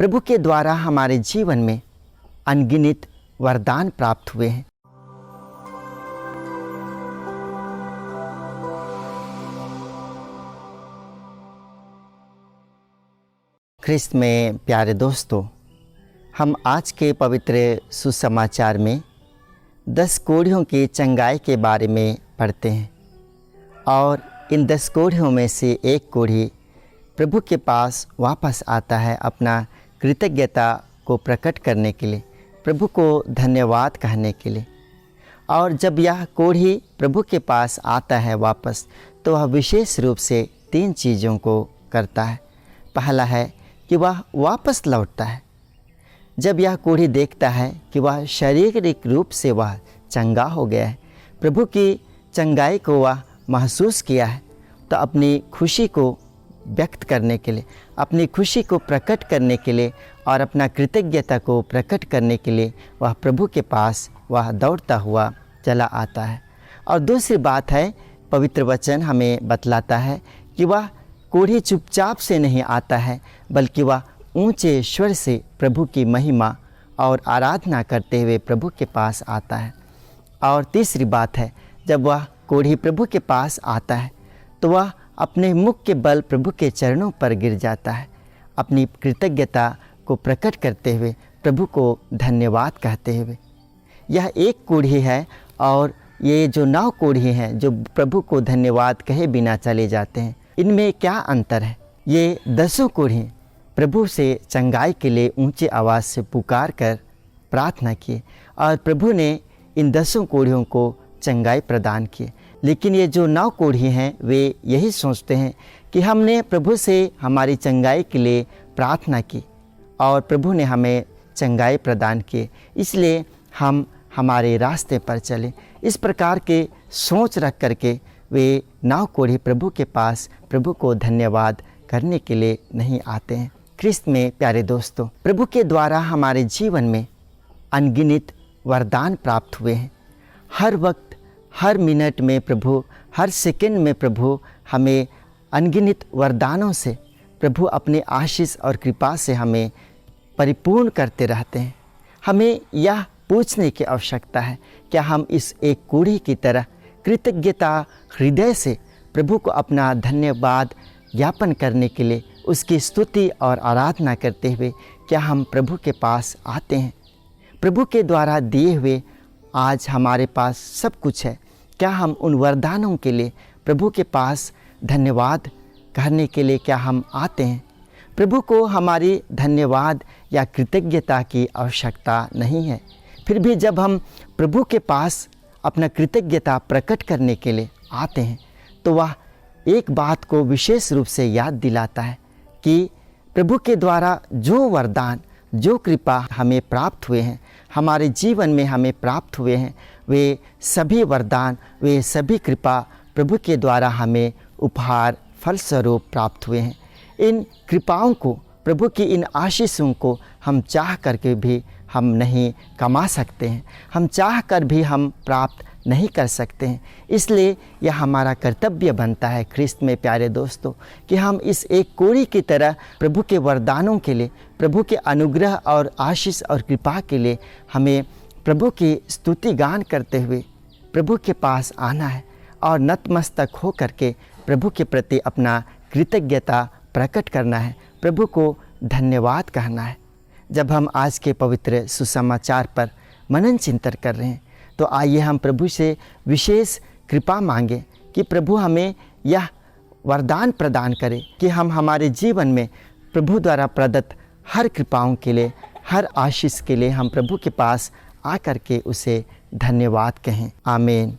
प्रभु के द्वारा हमारे जीवन में अनगिनत वरदान प्राप्त हुए हैं। ख्रिस्त में प्यारे दोस्तों, हम आज के पवित्र सुसमाचार में 10 कोढ़ियों की चंगाई के बारे में पढ़ते हैं और इन 10 कोढ़ियों में से एक कोढ़ी प्रभु के पास वापस आता है अपना कृतज्ञता को प्रकट करने के लिए, प्रभु को धन्यवाद कहने के लिए। और जब यह कोढ़ी प्रभु के पास आता है वापस, तो वह विशेष रूप से 3 चीज़ों को करता है। पहला है कि वह वापस लौटता है। जब यह कोढ़ी देखता है कि वह शारीरिक रूप से वह चंगा हो गया है, प्रभु की चंगाई को वह महसूस किया है, तो अपनी खुशी को व्यक्त करने के लिए, अपनी खुशी को प्रकट करने के लिए और अपना कृतज्ञता को प्रकट करने के लिए वह प्रभु के पास वह दौड़ता हुआ चला आता है। और दूसरी बात है, पवित्र वचन हमें बतलाता है कि वह कोढ़ी चुपचाप से नहीं आता है, बल्कि वह ऊंचे स्वर से प्रभु की महिमा और आराधना करते हुए प्रभु के पास आता है। और तीसरी बात है, जब वह कोढ़ी प्रभु के पास आता है तो वह अपने मुख के बल प्रभु के चरणों पर गिर जाता है, अपनी कृतज्ञता को प्रकट करते हुए, प्रभु को धन्यवाद कहते हुए। यह एक कोढ़ी है और ये जो 9 कोढ़ी हैं जो प्रभु को धन्यवाद कहे बिना चले जाते हैं, इनमें क्या अंतर है? ये 10 कोढ़ी प्रभु से चंगाई के लिए ऊंची आवाज़ से पुकार कर प्रार्थना किए और प्रभु ने इन 10 कोढ़ियों को चंगाई प्रदान की। लेकिन ये जो 9 कोढ़ी हैं वे यही सोचते हैं कि हमने प्रभु से हमारी चंगाई के लिए प्रार्थना की और प्रभु ने हमें चंगाई प्रदान की, इसलिए हम हमारे रास्ते पर चले। इस प्रकार के सोच रख करके वे 9 कोढ़ी प्रभु के पास प्रभु को धन्यवाद करने के लिए नहीं आते हैं। ख्रिस्त में प्यारे दोस्तों, प्रभु के द्वारा हमारे जीवन में अनगिनत वरदान प्राप्त हुए हैं। हर वक्त, हर मिनट में प्रभु, हर सेकंड में प्रभु हमें अनगिनत वरदानों से, प्रभु अपने आशीष और कृपा से हमें परिपूर्ण करते रहते हैं। हमें यह पूछने की आवश्यकता है, क्या हम इस एक कोढ़ी की तरह कृतज्ञता हृदय से प्रभु को अपना धन्यवाद ज्ञापन करने के लिए, उसकी स्तुति और आराधना करते हुए क्या हम प्रभु के पास आते हैं? प्रभु के द्वारा दिए हुए आज हमारे पास सब कुछ है। क्या हम उन वरदानों के लिए प्रभु के पास धन्यवाद करने के लिए क्या हम आते हैं? प्रभु को हमारी धन्यवाद या कृतज्ञता की आवश्यकता नहीं है। फिर भी जब हम प्रभु के पास अपना कृतज्ञता प्रकट करने के लिए आते हैं, तो वह एक बात को विशेष रूप से याद दिलाता है कि प्रभु के द्वारा जो वरदान, जो कृपा हमें प्राप्त हुए हैं, हमारे जीवन में हमें प्राप्त हुए हैं, वे सभी वरदान, वे सभी कृपा प्रभु के द्वारा हमें उपहार फलस्वरूप प्राप्त हुए हैं। इन कृपाओं को, प्रभु की इन आशीषों को हम चाह करके भी हम नहीं कमा सकते हैं, हम चाह कर भी हम प्राप्त नहीं कर सकते हैं। इसलिए यह हमारा कर्तव्य बनता है ख्रिस्त में प्यारे दोस्तों कि हम इस एक कोढ़ी की तरह प्रभु के वरदानों के लिए, प्रभु के अनुग्रह और आशीष और कृपा के लिए हमें प्रभु की स्तुति गान करते हुए प्रभु के पास आना है और नतमस्तक हो करके प्रभु के प्रति अपना कृतज्ञता प्रकट करना है, प्रभु को धन्यवाद कहना है। जब हम आज के पवित्र सुसमाचार पर मनन चिंतन कर रहे हैं, तो आइए हम प्रभु से विशेष कृपा मांगें कि प्रभु हमें यह वरदान प्रदान करे कि हम हमारे जीवन में प्रभु द्वारा प्रदत्त हर कृपाओं के लिए, हर आशीष के लिए हम प्रभु के पास आकर के उसे धन्यवाद कहें। आमीन।